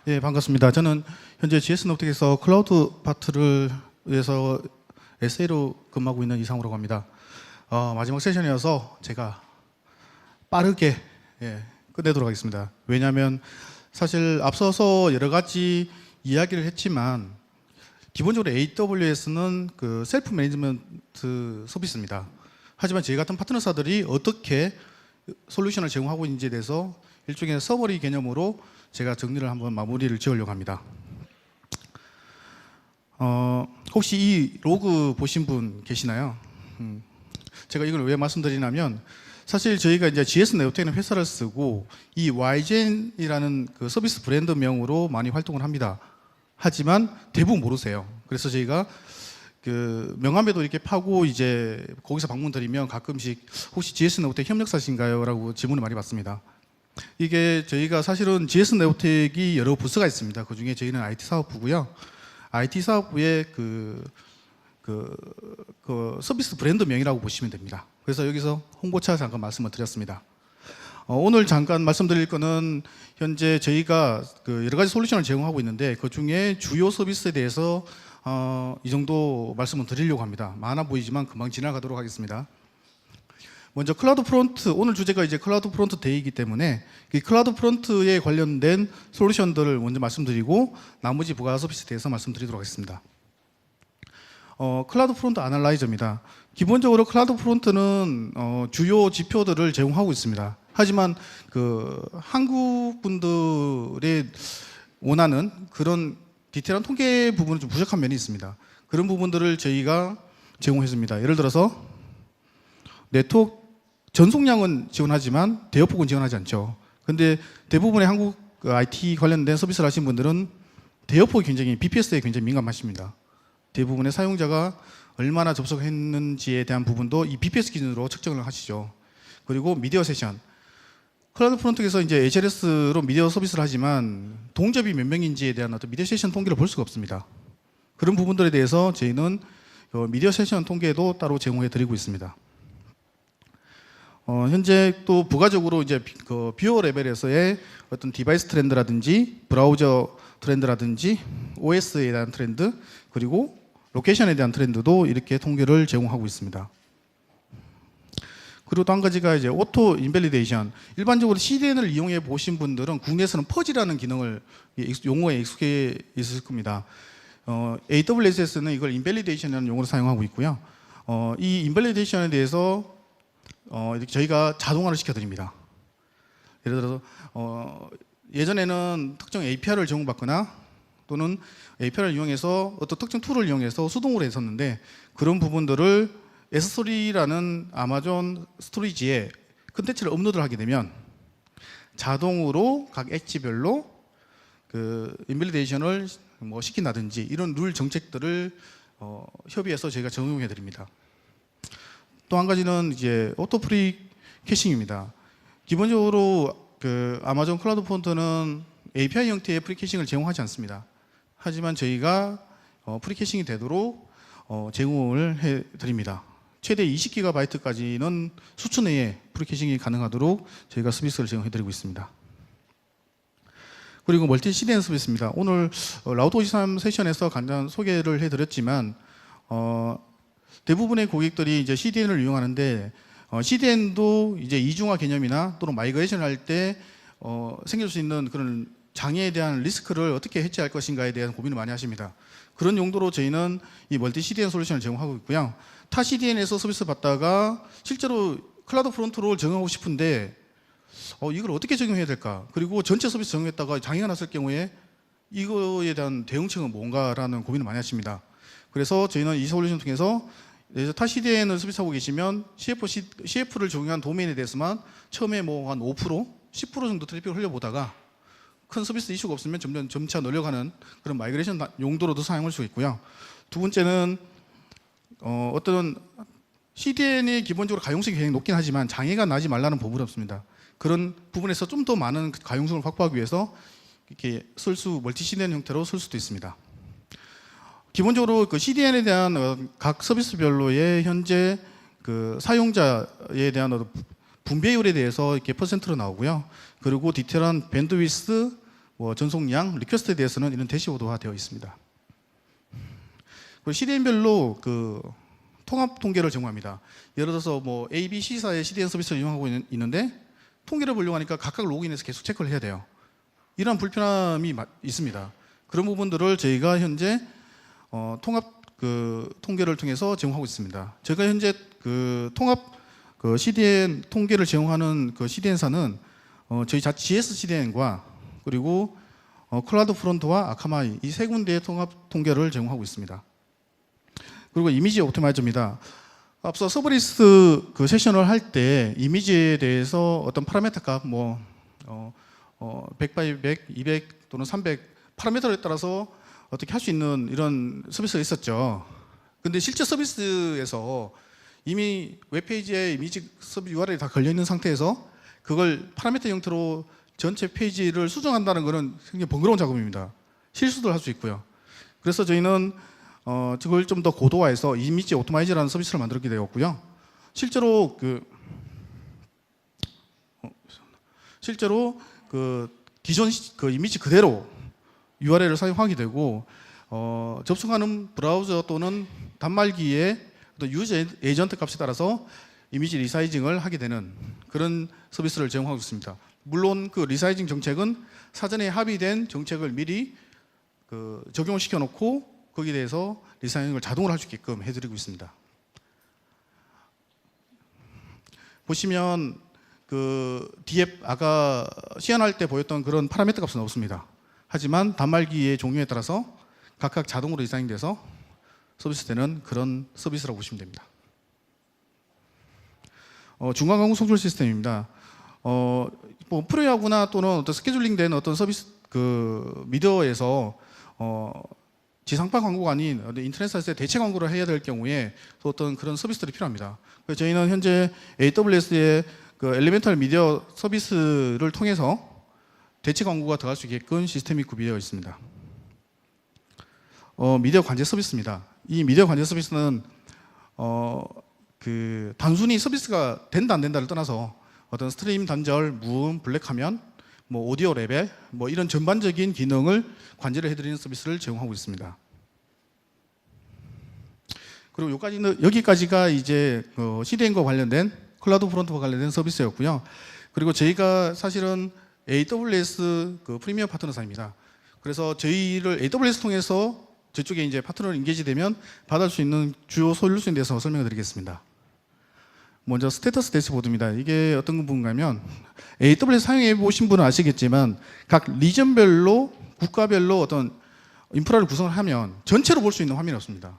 예, 반갑습니다. 저는 현재 GS노텍에서 클라우드 파트를 위해서 SA로 근무하고 있는 이상우라고 합니다. 마지막 세션이어서 제가 빠르게 끝내도록 하겠습니다. 왜냐하면 사실 앞서서 여러 가지 이야기를 했지만 기본적으로 AWS는 그 셀프 매니지먼트 서비스입니다. 하지만 저희 같은 파트너사들이 어떻게 솔루션을 제공하고 있는지에 대해서 일종의 서버리 개념으로 제가 정리를 한번 마무리를 지으려고 합니다. 혹시 이 로그 보신 분 계시나요? 제가 이걸 왜 말씀드리냐면 사실 저희가 이제 GS네오텍은 회사를 쓰고 이 YGen이라는 그 서비스 브랜드명으로 많이 활동을 합니다. 하지만 대부분 모르세요. 그래서 저희가 그 명함에도 이렇게 파고 이제 거기서 방문 드리면 가끔씩 혹시 GS네오텍 협력사신가요? 라고 질문을 많이 받습니다. 이게 저희가 사실은 GS네오텍이 여러 부서가 있습니다. 그 중에 저희는 IT사업부고요. IT사업부의 그 서비스 브랜드명이라고 보시면 됩니다. 그래서 여기서 홍보차 잠깐 말씀을 드렸습니다. 오늘 잠깐 말씀드릴 거는 현재 저희가 그 여러 가지 솔루션을 제공하고 있는데 그 중에 주요 서비스에 대해서 이 정도 말씀을 드리려고 합니다. 많아 보이지만 금방 지나가도록 하겠습니다. 먼저 클라우드 프론트, 오늘 주제가 이제 클라우드 프론트 데이이기 때문에 이 클라우드 프론트에 관련된 솔루션들을 먼저 말씀드리고 나머지 부가 서비스에 대해서 말씀드리도록 하겠습니다. 클라우드 프론트 애널라이저입니다. 기본적으로 클라우드 프론트는 주요 지표들을 제공하고 있습니다. 하지만 그 한국 분들의 원하는 그런 디테일한 통계 부분은 좀 부족한 면이 있습니다. 그런 부분들을 저희가 제공했습니다. 예를 들어서 네트워크 전송량은 지원하지만 대역폭은 지원하지 않죠. 근데 대부분의 한국 IT 관련된 서비스를 하신 분들은 대역폭이 굉장히 BPS에 굉장히 민감하십니다. 대부분의 사용자가 얼마나 접속했는지에 대한 부분도 이 BPS 기준으로 측정을 하시죠. 그리고 미디어 세션. 클라우드 프론트에서 이제 HLS로 미디어 서비스를 하지만 동접이 몇 명인지에 대한 어떤 미디어 세션 통계를 볼 수가 없습니다. 그런 부분들에 대해서 저희는 미디어 세션 통계도 따로 제공해 드리고 있습니다. 현재 또 부가적으로 이제 그 뷰어 레벨에서의 어떤 디바이스 트렌드라든지 브라우저 트렌드라든지 OS에 대한 트렌드 그리고 로케이션에 대한 트렌드도 이렇게 통계를 제공하고 있습니다. 그리고 또 한 가지가 이제 오토 인밸리데이션. 일반적으로 CDN을 이용해 보신 분들은 국내에서는 퍼지라는 기능을 용어에 익숙해 있을 겁니다. AWS에서는 이걸 인밸리데이션이라는 용어로 사용하고 있고요. 이 인밸리데이션에 대해서 이렇게 저희가 자동화를 시켜드립니다. 예를 들어서 예전에는 특정 API를 제공받거나 또는 API를 이용해서 어떤 특정 툴을 이용해서 수동으로 했었는데 그런 부분들을 S3라는 아마존 스토리지에 컨텐츠를 업로드를 하게 되면 자동으로 각 엣지별로 그 인밸리데이션을 뭐 시킨다든지 이런 룰 정책들을 협의해서 저희가 적용해 드립니다. 또 한 가지는 이제 오토 프리 캐싱입니다. 기본적으로 그 아마존 클라우드 프론트는 API 형태의 프리 캐싱을 제공하지 않습니다. 하지만 저희가 프리 캐싱이 되도록 제공을 해 드립니다. 최대 20GB까지는 수초 내에 프리 캐싱이 가능하도록 저희가 서비스를 제공해 드리고 있습니다. 그리고 멀티 CDN 서비스입니다. 오늘 라우드 53 세션에서 간단 소개를 해 드렸지만 대부분의 고객들이 이제 CDN을 이용하는데 CDN도 이제 이중화 개념이나 또는 마이그레이션을 할 때 생길 수 있는 그런 장애에 대한 리스크를 어떻게 해치할 것인가에 대한 고민을 많이 하십니다. 그런 용도로 저희는 이 멀티 CDN 솔루션을 제공하고 있고요. 타 CDN에서 서비스 받다가 실제로 클라우드 프론트로 적용하고 싶은데 이걸 어떻게 적용해야 될까? 그리고 전체 서비스 적용했다가 장애가 났을 경우에 이거에 대한 대응책은 뭔가라는 고민을 많이 하십니다. 그래서 저희는 이 솔루션 통해서 타 CDN을 서비스하고 계시면 CF를 적용한 도메인에 대해서만 처음에 뭐 한 5%, 10% 정도 트래픽을 흘려보다가 큰 서비스 이슈가 없으면 점차 늘려가는 그런 마이그레이션 용도로도 사용할 수 있고요. 두 번째는 어떤 CDN이 기본적으로 가용성이 굉장히 높긴 하지만 장애가 나지 말라는 법은 없습니다. 그런 부분에서 좀 더 많은 가용성을 확보하기 위해서 이렇게 멀티 CDN 형태로 쓸 수도 있습니다. 기본적으로 그 CDN에 대한 각 서비스별로의 현재 그 사용자에 대한 분배율에 대해서 이렇게 퍼센트로 나오고요. 그리고 디테일한 밴드위스, 전송량, 리퀘스트에 대해서는 이런 대시보드화 되어 있습니다. 그리고 CDN별로 그 통합 통계를 제공합니다. 예를 들어서 뭐 A, B, C사의 CDN 서비스를 이용하고 있는데 통계를 보려고 하니까 각각 로그인해서 계속 체크를 해야 돼요. 이런 불편함이 있습니다. 그런 부분들을 저희가 현재 통합 그 통계를 통해서 제공하고 있습니다. 제가 현재 그 통합 그 CDN 통계를 제공하는 그 CDN사는 저희 GS CDN과 그리고 클라우드 프론트와 아카마이 이 세 군데의 통합 통계를 제공하고 있습니다. 그리고 이미지 옵티마이저입니다. 앞서 서브리스 그 세션을 할 때 이미지에 대해서 어떤 파라미터 값 100 by 100, 200 또는 300 파라미터에 따라서 어떻게 할 수 있는 이런 서비스가 있었죠. 근데 실제 서비스에서 이미 웹페이지에 이미지 서비스 URL이 다 걸려 있는 상태에서 그걸 파라미터 형태로 전체 페이지를 수정한다는 것은 굉장히 번거로운 작업입니다. 실수도 할 수 있고요. 그래서 저희는 그걸 좀 더 고도화해서 이미지 오토마이즈라는 서비스를 만들게 되었고요. 실제로 기존 그 이미지 그대로 URL을 사용하게 되고 접속하는 브라우저 또는 단말기의 유저 에이전트 값에 따라서 이미지 리사이징을 하게 되는 그런 서비스를 제공하고 있습니다. 물론 그 리사이징 정책은 사전에 합의된 정책을 미리 적용을 시켜놓고 거기에 대해서 리사이징을 자동으로 할 수 있게끔 해드리고 있습니다. 보시면 그 뒤에 아까 시연할 때 보였던 그런 파라미터 값은 없습니다. 하지만 단말기의 종류에 따라서 각각 자동으로 리사이징돼서 서비스되는 그런 서비스라고 보시면 됩니다. 중간 광고 송출 시스템입니다. 뭐 프로야구나 또는 어떤 스케줄링된 어떤 서비스 그 미디어에서 지상파 광고가 아닌 인터넷 사이트에 대체 광고를 해야 될 경우에 또 어떤 그런 서비스들이 필요합니다. 그래서 저희는 현재 AWS의 그 엘리멘탈 미디어 서비스를 통해서 대체 광고가 들어갈 수 있게끔 시스템이 구비되어 있습니다. 미디어 관제 서비스입니다. 이 미디어 관제 서비스는 그 단순히 서비스가 된다 안 된다를 떠나서 어떤 스트림 단절, 무음, 블랙화면, 뭐 오디오 레벨, 뭐 이런 전반적인 기능을 관제를 해드리는 서비스를 제공하고 있습니다. 그리고 여기까지가 이제 CDN과 관련된 클라우드 프론트와 관련된 서비스였고요. 그리고 저희가 사실은 AWS 그 프리미어 파트너사입니다. 그래서 저희를 AWS 통해서 저쪽에 이제 파트너로 인게이지되면 받을 수 있는 주요 솔루션에 대해서 설명을 드리겠습니다. 먼저 스테이터스 대시보드입니다. 이게 어떤 부분가면 AWS 사용해 보신 분은 아시겠지만 각 리전별로 국가별로 어떤 인프라를 구성을 하면 전체로 볼 수 있는 화면이 없습니다.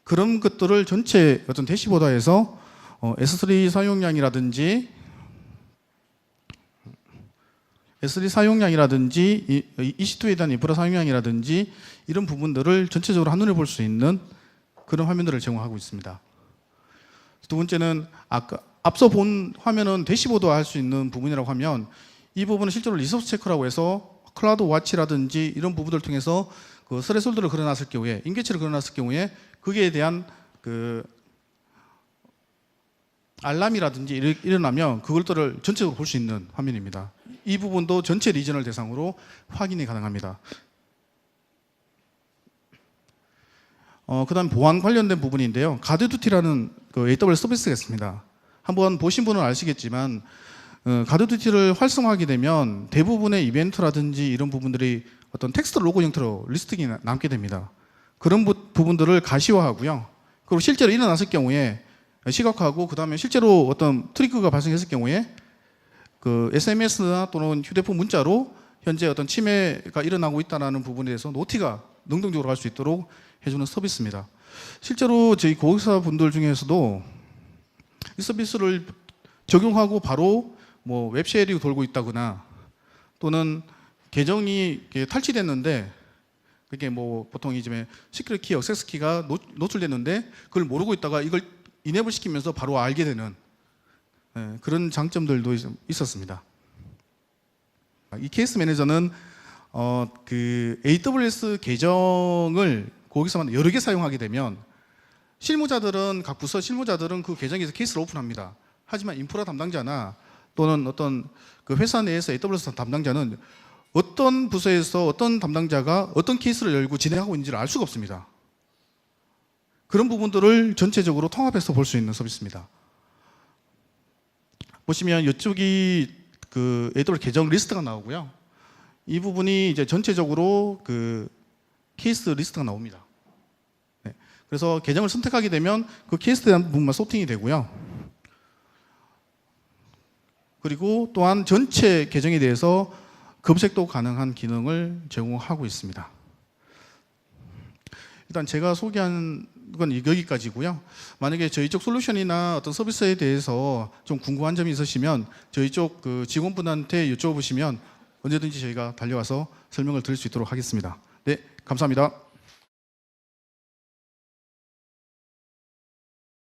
그런 것들을 전체 어떤 대시보드에서 S3 사용량이라든지 EC2에 대한 인프라 사용량이라든지 이런 부분들을 전체적으로 한눈에 볼 수 있는 그런 화면들을 제공하고 있습니다. 두 번째는 앞서 본 화면은 대시보드화 할 수 있는 부분이라고 하면 이 부분은 실제로 리소스 체크라고 해서 클라우드 와치라든지 이런 부분들을 통해서 그 스레솔드를 걸어놨을 경우에 인계치를 걸어놨을 경우에 거기에 대한 그 알람이라든지 일어나면 그것들을 전체적으로 볼 수 있는 화면입니다. 이 부분도 전체 리전을 대상으로 확인이 가능합니다. 그 다음 보안 관련된 부분인데요. 가드듀티라는 그 AWS 서비스가 있습니다. 한번 보신 분은 아시겠지만 가드듀티를 활성화하게 되면 대부분의 이벤트라든지 이런 부분들이 어떤 텍스트 로고 형태로 리스팅이 남게 됩니다. 그런 부분들을 가시화하고요. 그리고 실제로 일어났을 경우에 시각화하고 그 다음에 실제로 어떤 트리거가 발생했을 경우에 그 SMS나 또는 휴대폰 문자로 현재 어떤 침해가 일어나고 있다는 부분에 대해서 노티가 능동적으로 할 수 있도록 해주는 서비스입니다. 실제로 저희 고객사 분들 중에서도 이 서비스를 적용하고 바로 뭐 웹쉘이 돌고 있다거나 또는 계정이 탈취됐는데 그게 뭐 보통 이제 시크릿 키, 액세스 키가 노출됐는데 그걸 모르고 있다가 이걸 인앱을 시키면서 바로 알게 되는 그런 장점들도 있었습니다. 이 케이스 매니저는 그 AWS 계정을 고객사마다 여러 개 사용하게 되면 실무자들은 각 부서 실무자들은 그 계정에서 케이스를 오픈합니다. 하지만 인프라 담당자나 또는 어떤 그 회사 내에서 AWS 담당자는 어떤 부서에서 어떤 담당자가 어떤 케이스를 열고 진행하고 있는지를 알 수가 없습니다. 그런 부분들을 전체적으로 통합해서 볼 수 있는 서비스입니다. 보시면 이쪽이 그 AWS 계정 리스트가 나오고요. 이 부분이 이제 전체적으로 그 케이스 리스트가 나옵니다. 네. 그래서 계정을 선택하게 되면 그 케이스에 대한 부분만 소팅이 되고요. 그리고 또한 전체 계정에 대해서 검색도 가능한 기능을 제공하고 있습니다. 일단 제가 소개한 건 여기까지고요. 만약에 저희 쪽 솔루션이나 어떤 서비스에 대해서 좀 궁금한 점이 있으시면 저희 쪽 그 직원분한테 여쭤보시면 언제든지 저희가 달려와서 설명을 드릴 수 있도록 하겠습니다. 네, 감사합니다.